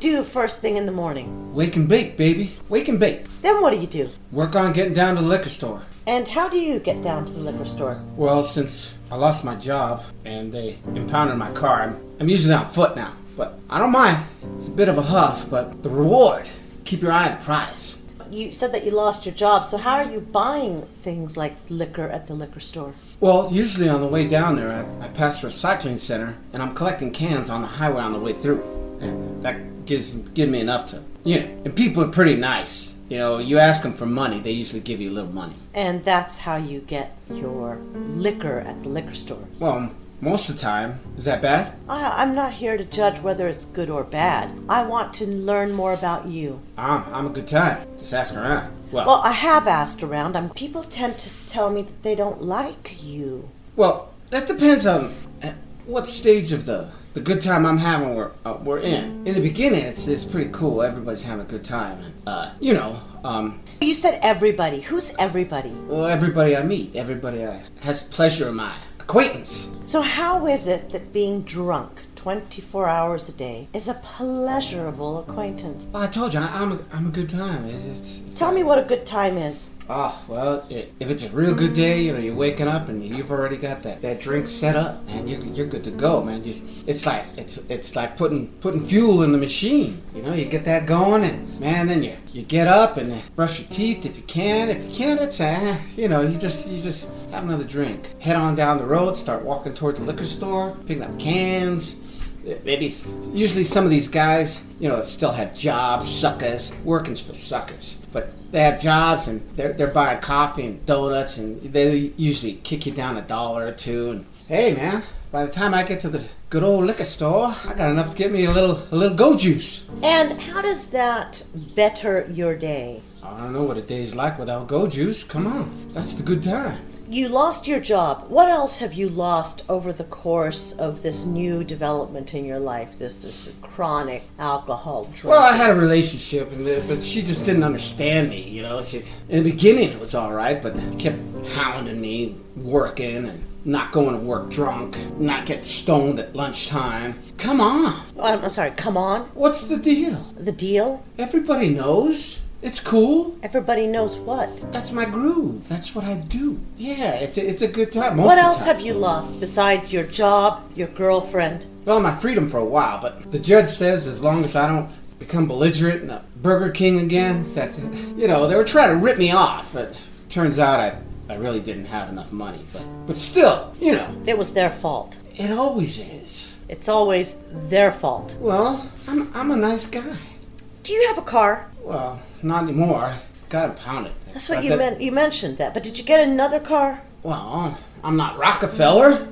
do first thing in the morning? Wake and bake, baby. Wake and bake. Then what do you do? Work on getting down to the liquor store. And how do you get down to the liquor store? Well, since I lost my job and they impounded my car, I'm usually on foot now. But I don't mind. It's a bit of a huff, but the reward. Keep your eye on the prize. You said that you lost your job, so how are you buying things like liquor at the liquor store? Well, usually on the way down there, I pass a recycling center, and I'm collecting cans on the highway on the way through. And that gives me enough to, and people are pretty nice. You ask them for money, they usually give you a little money. And that's how you get your liquor at the liquor store? Well, most of the time. Is that bad? I'm not here to judge whether it's good or bad. I want to learn more about you. I'm a good time. Just ask around. Well, I have asked around. People tend to tell me that they don't like you. Well, that depends on what stage of the good time I'm having we're in. In the beginning, it's pretty cool. Everybody's having a good time. You said everybody. Who's everybody? Well, everybody I meet. Everybody has pleasure in my acquaintance. So how is it that being drunk 24 hours a day is a pleasurable acquaintance? Well, I told you, I'm a good time. Tell me what a good time is. Oh, well, if it's a real good day, you're waking up and you've already got that drink set up, and you're good to go, man. It's like putting fuel in the machine. You get that going, and man, then you get up and brush your teeth if you can. If you can't, it's you just have another drink. Head on down the road, start walking toward the liquor store, picking up cans. Usually some of these guys, still have jobs, suckers, working's for suckers. But they have jobs and they're buying coffee and donuts, and they usually kick you down $1 or $2. And hey, man, by the time I get to the good old liquor store, I got enough to get me a little go juice. And how does that better your day? I don't know what a day's like without go juice. Come on, that's the good time. You lost your job. What else have you lost over the course of this new development in your life, this chronic alcohol drinking? Well, I had a relationship, but she just didn't understand me, in the beginning it was all right, but they kept hounding me, working and not going to work drunk, not getting stoned at lunchtime. Come on. I'm sorry, come on? What's the deal? The deal? Everybody knows. It's cool. Everybody knows what? That's my groove. That's what I do. Yeah, it's a good time. What else have you lost besides your job, your girlfriend? Well, my freedom for a while, but the judge says as long as I don't become belligerent in a Burger King again, that, they were trying to rip me off. But turns out I really didn't have enough money. But still, It was their fault. It always is. It's always their fault. Well, I'm a nice guy. Do you have a car? Well, not anymore. Got impounded. That's what you meant. You mentioned that. But did you get another car? Well, I'm not Rockefeller.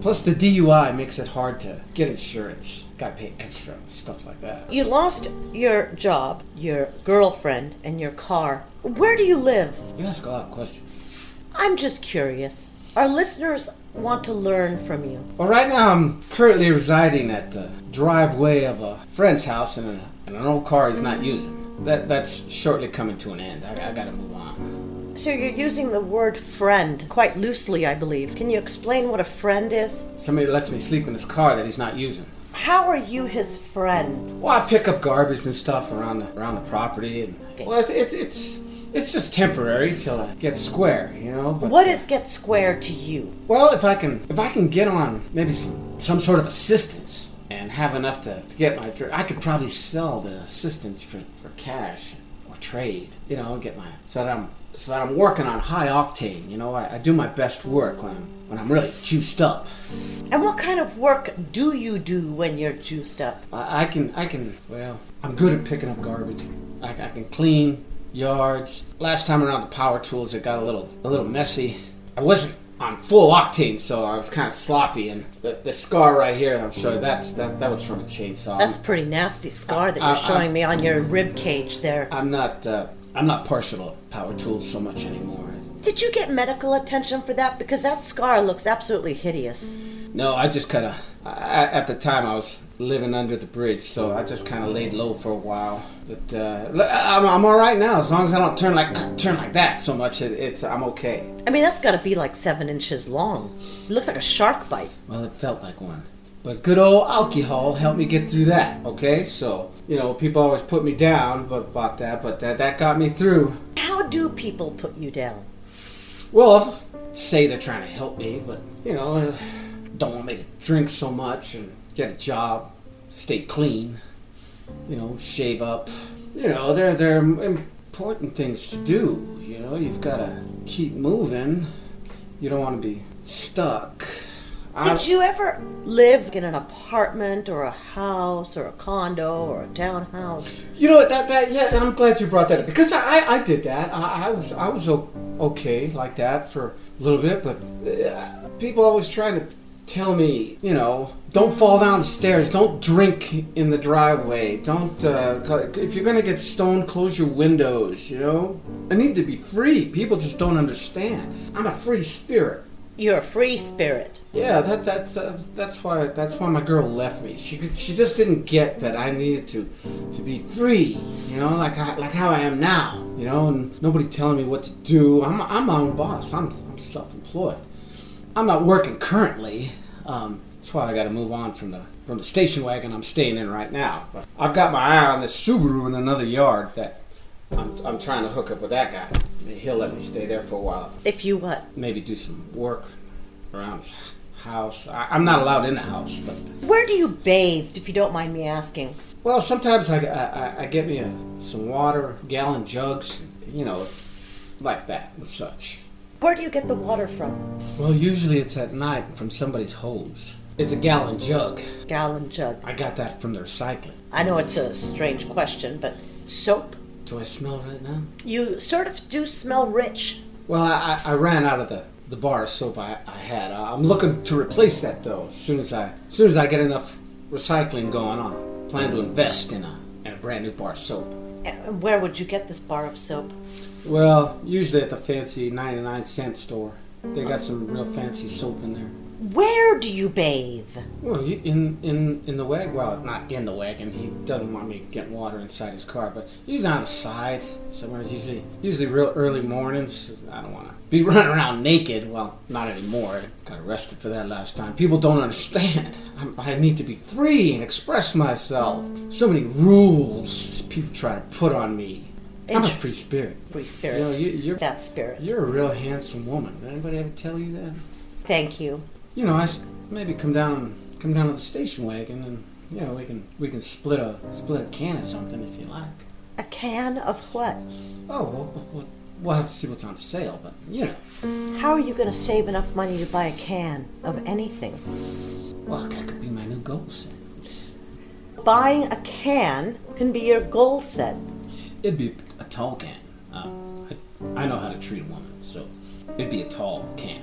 Plus the DUI makes it hard to get insurance. Gotta pay extra and stuff like that. You lost your job, your girlfriend, and your car. Where do you live? You ask a lot of questions. I'm just curious. Our listeners want to learn from you. Well, right now I'm currently residing at the driveway of a friend's house in an old car he's not using. That's shortly coming to an end. I gotta move on. So you're using the word friend quite loosely, I believe. Can you explain what a friend is? Somebody lets me sleep in his car that he's not using. How are you his friend? Well, I pick up garbage and stuff around the property, and Okay. well, it's just temporary till I get square, But, What is get square to you? Well, if I can get on maybe some sort of assistance and have enough to get my drink, I could probably sell the assistance for cash or trade, get my so that I'm working on high octane. I do my best work when I'm really juiced up. And what kind of work do you do when you're juiced up? I can. Well, I'm good at picking up garbage. I can clean yards. Last time around the power tools, it got a little messy. I wasn't on full octane, so I was kind of sloppy. And the scar right here, I'm sure that was from a chainsaw. That's a pretty nasty scar that you're showing me on your rib cage there. I'm not partial to power tools so much anymore. Did you get medical attention for that? Because that scar looks absolutely hideous. No, I just kind of, at the time I was living under the bridge, so I just kind of laid low for a while. But I'm all right now, as long as I don't turn like that so much. I'm okay. I mean, that's got to be like 7 inches long. It looks like a shark bite. Well, it felt like one. But good old alcohol helped me get through that, okay? So, people always put me down about that, but that got me through. How do people put you down? Well, say they're trying to help me, but, don't want me to drink so much and get a job, stay clean, shave up. They're important things to do, You've got to keep moving. You don't want to be stuck. Did you ever live in an apartment or a house or a condo or a townhouse? Yeah, I'm glad you brought that up because I did that. I was okay like that for a little bit, but people always trying to tell me, don't fall down the stairs, don't drink in the driveway, don't, if you're going to get stoned, close your windows, I need to be free. People just don't understand. I'm a free spirit. You're a free spirit. Yeah, that's why my girl left me. She just didn't get that I needed to be free, like how I am now, and nobody telling me what to do. I'm my own boss. I'm self-employed. I'm not working currently. That's why I got to move on from the station wagon I'm staying in right now. But I've got my eye on this Subaru in another yard that I'm trying to hook up with that guy. He'll let me stay there for a while. If you what? Maybe do some work around his house. I'm not allowed in the house, but... Where do you bathe, if you don't mind me asking? Well, sometimes I get me some water, gallon jugs, like that and such. Where do you get the water from? Well, usually it's at night from somebody's hose. It's a gallon jug. Gallon jug. I got that from the recycling. I know it's a strange question, but soap? Do I smell right now? You sort of do smell rich. Well, I ran out of the bar of soap I had. I'm looking to replace that though. As soon as I get enough recycling going on, plan to invest in a brand new bar of soap. And where would you get this bar of soap? Well, usually at the fancy 99-cent store. They got some real fancy soap in there. Where do you bathe? Well, in the wagon. Well, not in the wagon. He doesn't want me getting water inside his car, but usually on the side somewhere. Usually real early mornings. I don't want to be running around naked. Well, not anymore. I got arrested for that last time. People don't understand. I need to be free and express myself. So many rules people try to put on me. I'm a free spirit. Free spirit. You're that spirit. You're a real handsome woman. Did anybody ever tell you that? Thank you. I maybe come down to the station wagon and we can split a can of something if you like. A can of what? Oh, we'll have to see what's on sale, but How are you going to save enough money to buy a can of anything? Well, that could be my new goal set. Buying a can can be your goal set. It'd be a tall can. I know how to treat a woman, so it'd be a tall can.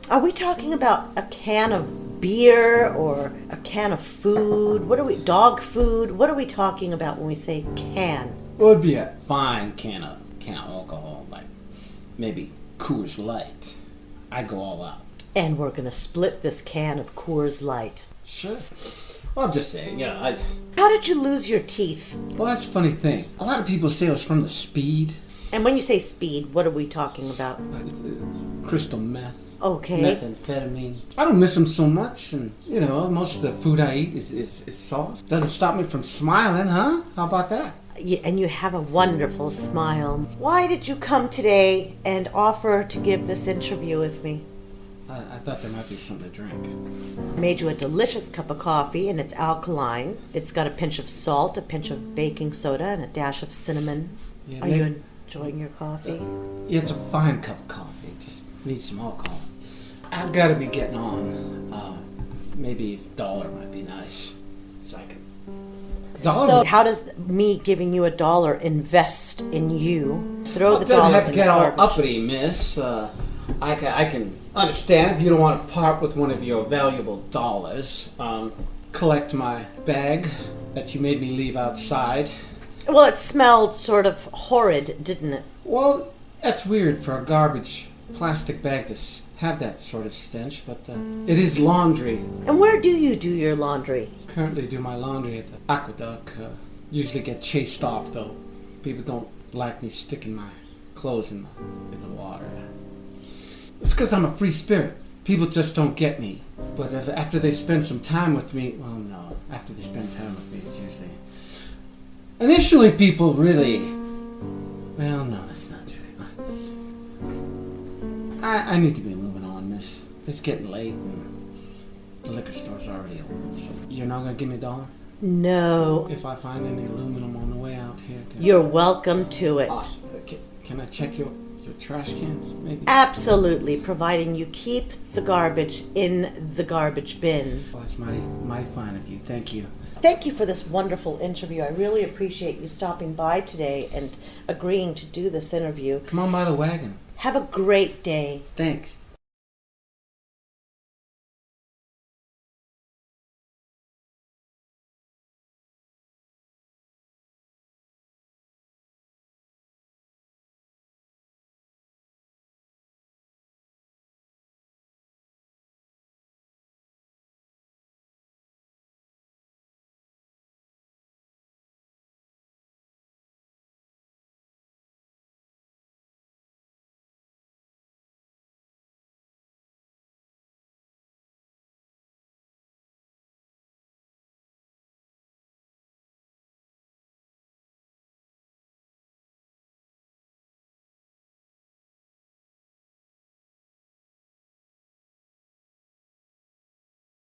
Are we talking about a can of beer or a can of food? Dog food? What are we talking about when we say can? Well, it'd be a fine can of alcohol, like maybe Coors Light. I'd go all out. And we're going to split this can of Coors Light. Sure. Well, I'm just saying, How did you lose your teeth? Well, that's a funny thing. A lot of people say it was from the speed. And when you say speed, what are we talking about? Crystal meth. Okay. Methamphetamine. I don't miss them so much, and most of the food I eat is soft. Doesn't stop me from smiling, huh? How about that? And you have a wonderful smile. Why did you come today and offer to give this interview with me? I thought there might be something to drink. I made you a delicious cup of coffee, and it's alkaline. It's got a pinch of salt, a pinch of baking soda, and a dash of cinnamon. Yeah, Are you enjoying your coffee? Yeah, it's a fine cup of coffee. It just needs some alcohol. I've got to be getting on. Maybe $1 might be nice. So I can... $1? So how does me giving you $1 invest in you? Throw the $1 doesn't have to in get the all garbage. uppity, miss. I can understand if you don't want to part with one of your valuable dollars. Collect my bag that you made me leave outside. Well, it smelled sort of horrid, didn't it? Well, that's weird for a garbage plastic bag to have that sort of stench, but it is laundry. And where do you do your laundry? Currently do my laundry at the aqueduct. Usually get chased off, though. People don't like me sticking my clothes in the water. It's because I'm a free spirit. people just don't get me. But after they spend some time with me, well, no, after they spend time with me, it's usually... Initially, people really... Well, no, that's not true. I need to be moving on, miss. It's getting late, and the liquor store's already open, so... You're not going to give me $1? No. If I find any aluminum on the way out here... You're welcome to it. Awesome. Can I check your trash cans, maybe? Absolutely, providing you keep the garbage in the garbage bin. Well, that's mighty fine of you. Thank you. Thank you for this wonderful interview. I really appreciate you stopping by today and agreeing to do this interview. Come on by the wagon. Have a great day. Thanks.